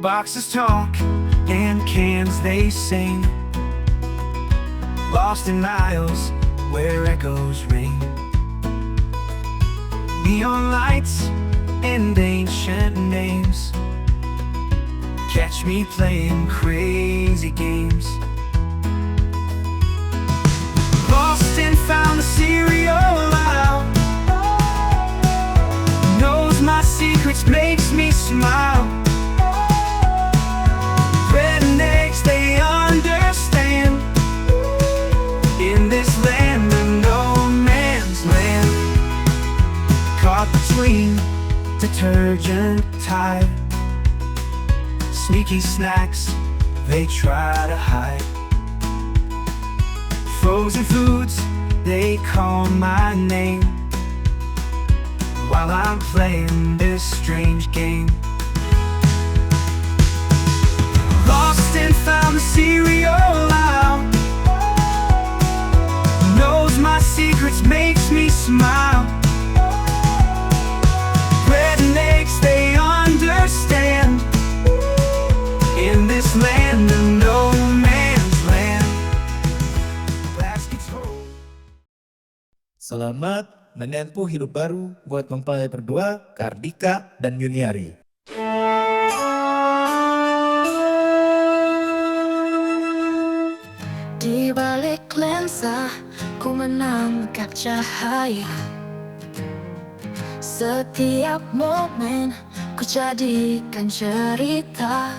Boxes talk and cans they sing, lost in aisles where echoes ring. Neon lights and ancient names catch me playing crazy games. Lost and found the cereal aisle, knows my secrets, makes me smile. Bread and eggs they understand, in this land of no man's land. Caught between detergent tide, sneaky snacks they try to hide. Frozen foods they call my name, while I'm playing this strange game. Lost and found the cereal aisle, knows my secrets, makes me smile. Bread and eggs they understand, in this land of no man's land. Baskets hold. Selamat menempuh hidup baru buat mempelai berdua, Kardika dan Yuniari. Di balik lensa, ku menangkap cahaya. Setiap momen, ku jadikan cerita.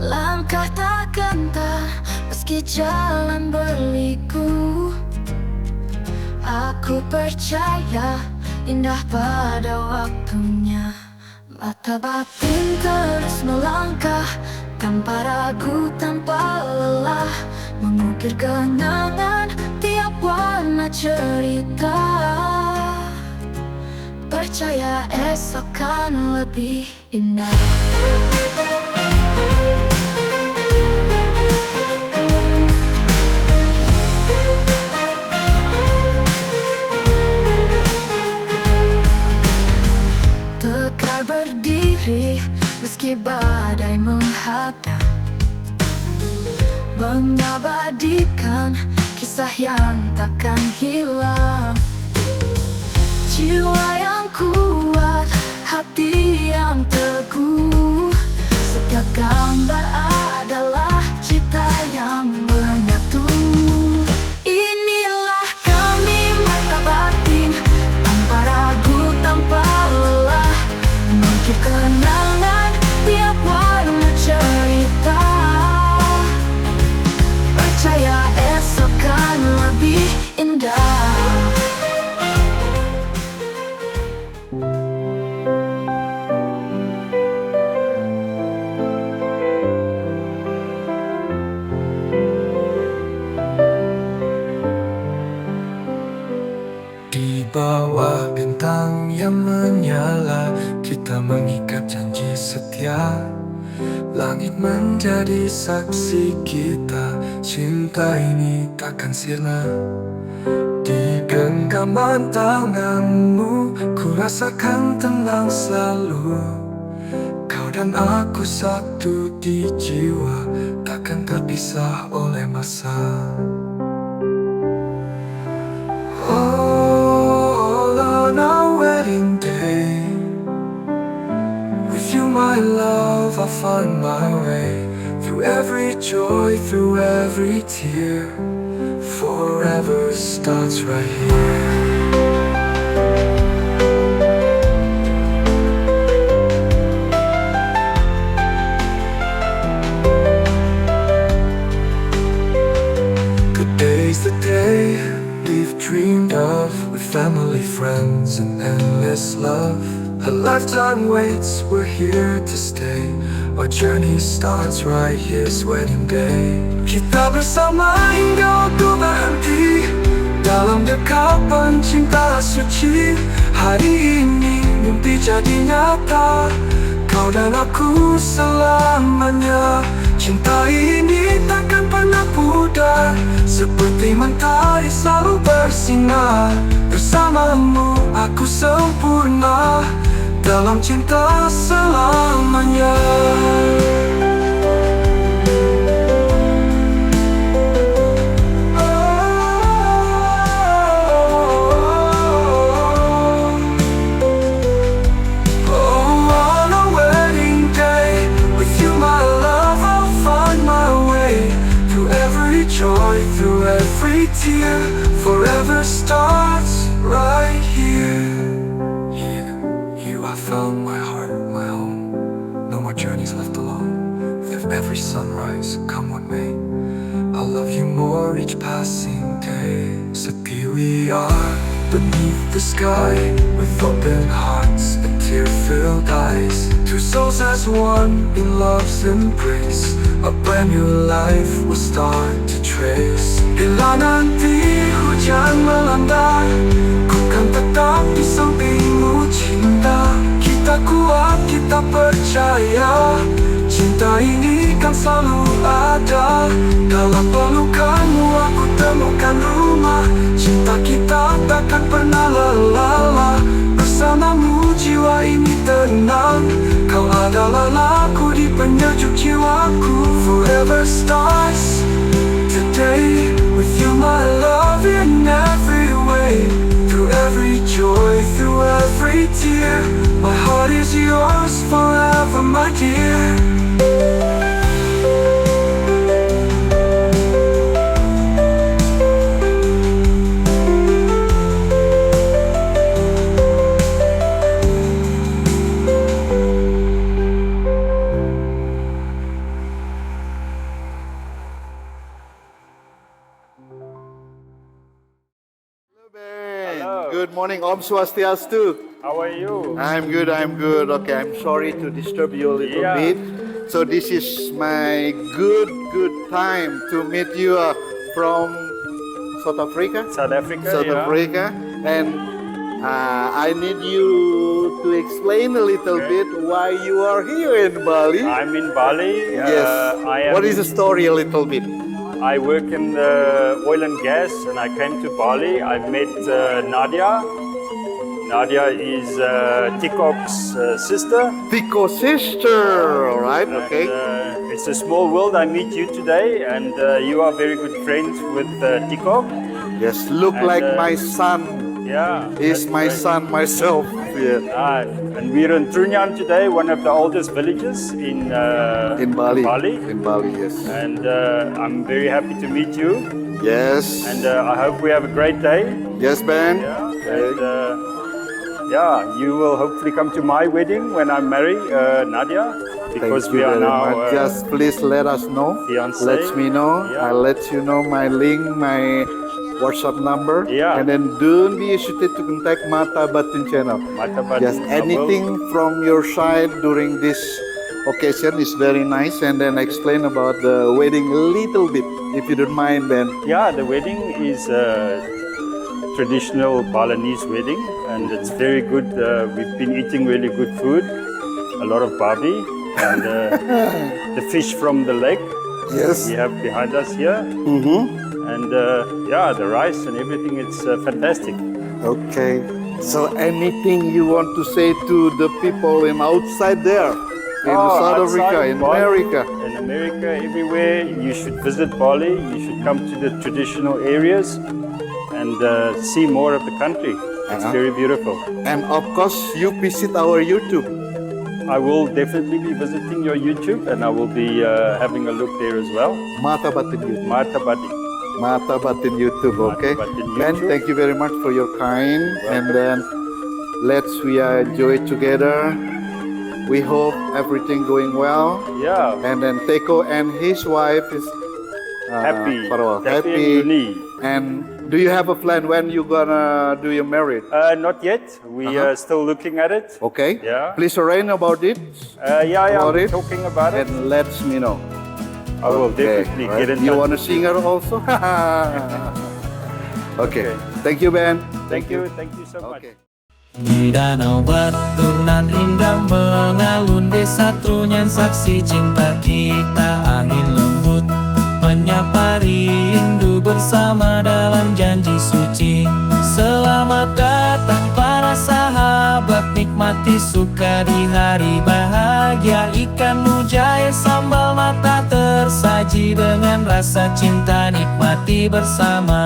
Langkah tak gentar, meski jalan berliku. Aku percaya, indah pada waktunya. Mata batin terus melangkah, tanpa ragu, tanpa lelah, mengukir kenangan tiap warna cerita. Percaya esok kan lebih indah. Tekar berdiri meski badai menghadang, mengabadikan kisah yang takkan hilang. Jiwa yang kuat, hati yang teguh, setiap gambar adalah cita yang menyatu. Inilah kami, mata batin, tanpa ragu, tanpa lelah, mengukir kenangan tiap warna cerita. Percaya esok kan lebih indah. Di bawah bintang yang menyala, kita mengikat janji setia. Langit menjadi saksi kita, cinta ini takkan sirna. Di genggaman tanganmu, ku rasakan tenang selalu. Kau dan aku satu di jiwa, takkan terpisah oleh masa. All on our wedding day, with you my love I find my way. Through every joy, through every tear, forever starts right here. Today's the day we've dreamed of, with family, friends and endless love. A lifetime waits, we're here to stay. Our journey starts right here's wedding day. Kita bersama hingga waktu berhenti, dalam dekapan cinta suci. Hari ini mimpi jadi nyata, kau dan aku selamanya. Cinta ini takkan pernah pudar, seperti mentari selalu bersinar. Bersamamu aku sempurna, dalam cinta selamanya. Joy through every tear, forever starts right here. Here I found my heart, my home. No more journeys left alone. With every sunrise, come what may, I'll love you more each passing day. So here we are, beneath the sky, with open hearts and tear-filled eyes. Two souls as one in love's embrace. A brand new life will start to trace. Bila nanti hujan melanda, ku kan tetap di sampingmu cinta. Kita kuat, kita percaya, cinta ini kan selalu ada. Dalam pelukanmu aku temukan rumah. Cinta kita takkan pernah lelah. Bersamamu jiwa ini tenang. Kau adalah laku di penyejuk jiwaku. Forever starts today. With you my love in every way. Through every joy, through every tear, my heart is yours forever, my dear. Good morning, Om Swastiastu. How are you? I'm good. Okay, I'm sorry to disturb you a little Yeah. bit. So this is my good time to meet you from South Africa. South Africa, South yeah. Africa. And I need you to explain a little bit why you are here in Bali. I'm in Bali. Yes. What is the story a little bit? I work in the oil and gas, and I came to Bali. I met Nadia. Nadia is Tikok's sister. Tiko's sister, all right, And, okay. it's a small world. I meet you today, and you are very good friends with Tikok. Yes, look and, like my son. Yeah. Is that's my great. son myself. Yeah. And we're in Trunyan today, one of the oldest villages in In Bali. Bali. In Bali, yes. And I'm very happy to meet you. Yes. And I hope we have a great day. Yes, Ben. Yeah. And you will hopefully come to my wedding when I marry Nadia, because Thank we you are very now much. Just please let us know. fiancé. Let me know. Yeah. I'll let you know my link, my WhatsApp number. Yeah. And then don't be hesitate to contact Mata Batin channel. Mata Batin. Just anything from your side during this occasion is very nice. And then explain about the wedding a little bit, if you don't mind, Ben. Yeah, the wedding is a traditional Balinese wedding, and it's very good. We've been eating really good food, a lot of babi, and the fish from the lake Yes. we have behind us here. Mm-hmm. And yeah, the rice and everything, it's fantastic. Okay. So anything you want to say to the people in outside there, in South Outside Africa, in Bali, America? In America, everywhere, you should visit Bali. You should come to the traditional areas and see more of the country. It's Uh-huh. very beautiful. And of course, you visit our YouTube. I will definitely be visiting your YouTube, and I will be having a look there as well. Mata Batin YouTube. Mata Batin. Mata Batin YouTube, okay? Batin Ben, YouTube. thank you very much for your kind. And then we enjoy together. We hope everything going well. Yeah. And then Teko and his wife is Happy. Farwell, Happy and unique. And do you have a plan when you gonna do your marriage? Not yet. We Uh-huh. are still looking at it. Okay. Yeah. Please arrange about it Yeah, About I'm it? talking about it. and let me know. I will Okay, definitely right. get in You touch want to with sing her also? Okay. Thank you, Ben. Thank you so much. Okay. Di danau batunan indah mengalun desa Trunyan, saksi cinta kita. Angin lembut menyapa rindu bersama dalam janji suci. Selamat datang para sahabat, nikmat menikmati suka di hari bahagia. Ikan mujair sambal mata tersaji dengan rasa cinta nikmati bersama.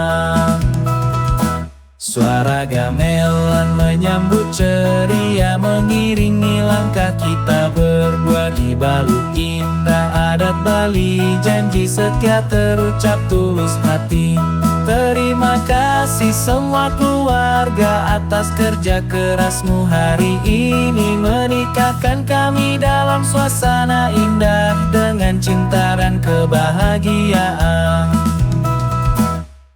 Suara gamelan menyambut ceria, mengiringi langkah kita berdua di Baluk Indah adat Bali. Janji setia terucap tulus hati. Terima kasih semua keluarga atas kerja kerasmu hari ini, menikahkan kami dalam suasana indah dengan cinta dan kebahagiaan.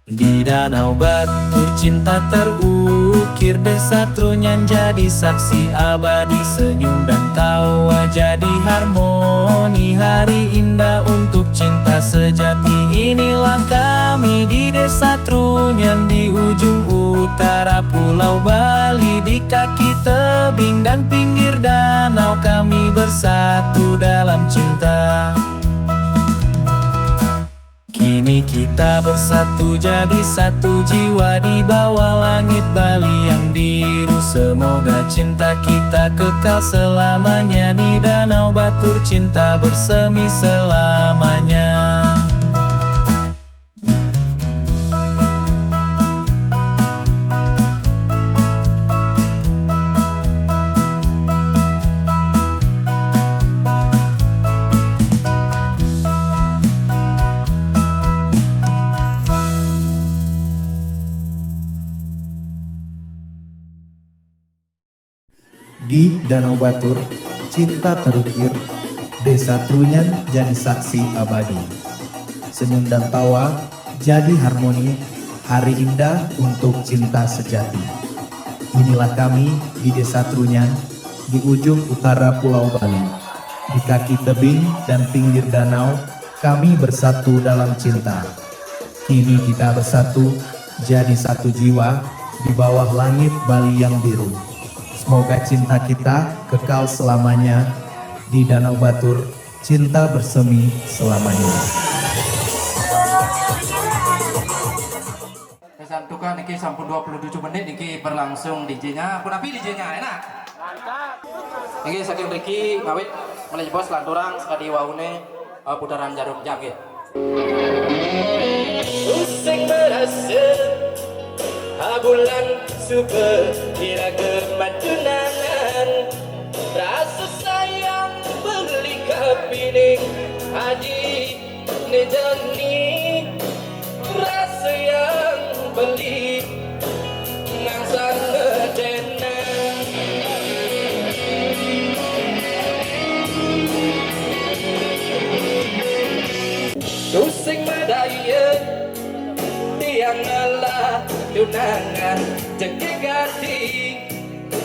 Di Danau Batu cinta terukir, Desa Trunyan jadi saksi abadi. Senyum dan tawa jadi harmoni, hari indah untuk cinta sejati. Inilah kami di Desa Trunyan di ujung utara Pulau Bali. Di kaki tebing dan pinggir danau kami bersatu dalam cinta. Kini kita bersatu jadi satu jiwa di bawah langit Bali yang biru. Semoga cinta kita kekal selamanya di Danau Batur, cinta bersemi selamanya. Di Danau Batur, cinta terukir, Desa Trunyan jadi saksi abadi. Senyum dan tawa jadi harmoni, hari indah untuk cinta sejati. Inilah kami di Desa Trunyan, di ujung utara Pulau Bali. Di kaki tebing dan pinggir danau, kami bersatu dalam cinta. Kini kita bersatu, jadi satu jiwa, di bawah langit Bali yang biru. Semoga cinta kita kekal selamanya di Danau Batur, cinta bersemi selamanya. Kesantukan niki sampun 27 menit niki berlangsung DJ-nya. Kunapi DJ-nya enak? Mantap. Niki saking Riki ngawit mulai bos lanturang sekali waune putaran jarum jam nggih. Pusing merasa bulan super kira kemajunan, rasa sayang beli kepiting haji nejani, rasa yang beli ngangsan ngedena. Pusing medaya tiang ngalah tunangan jengke gati,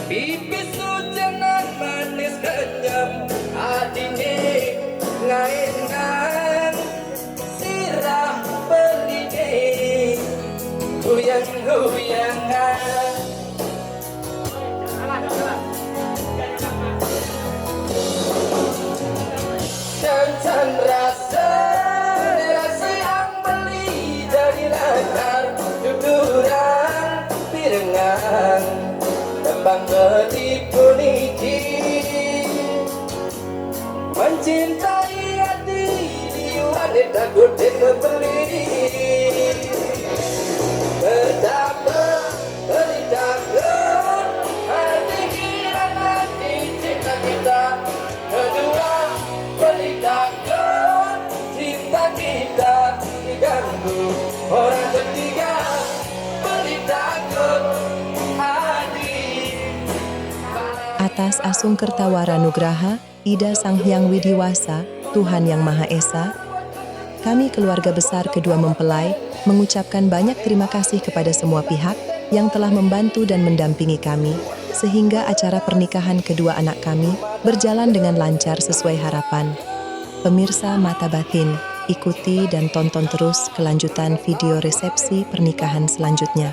pipis hujanan manis kenyam, adine ngaingan sirah beline huyang-huyangan. Cancan rasa yang beli dari lantar tuturan pirengan tembang betipu niki, mencintai hati di wanita gede kebeli. Betapa beritakut hati kira nanti cinta kita kedua, beritakut cinta kita diganggu orang ketiga, beritakut hati. Atas Asung Kertawara Nugraha, Ida Sang Hyang Widiwasa, Tuhan Yang Maha Esa, kami keluarga besar kedua mempelai mengucapkan banyak terima kasih kepada semua pihak yang telah membantu dan mendampingi kami, sehingga acara pernikahan kedua anak kami berjalan dengan lancar sesuai harapan. Pemirsa Mata Batin, ikuti dan tonton terus kelanjutan video resepsi pernikahan selanjutnya.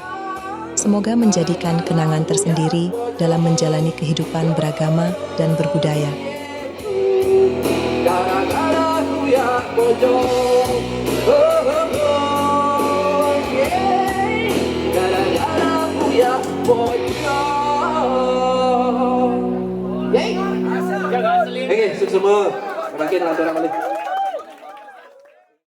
Semoga menjadikan kenangan tersendiri dalam menjalani kehidupan beragama dan berbudaya. Gara-gara ku yang bojong, gara-gara ku yang bojong. semua. Makin lanturan balik.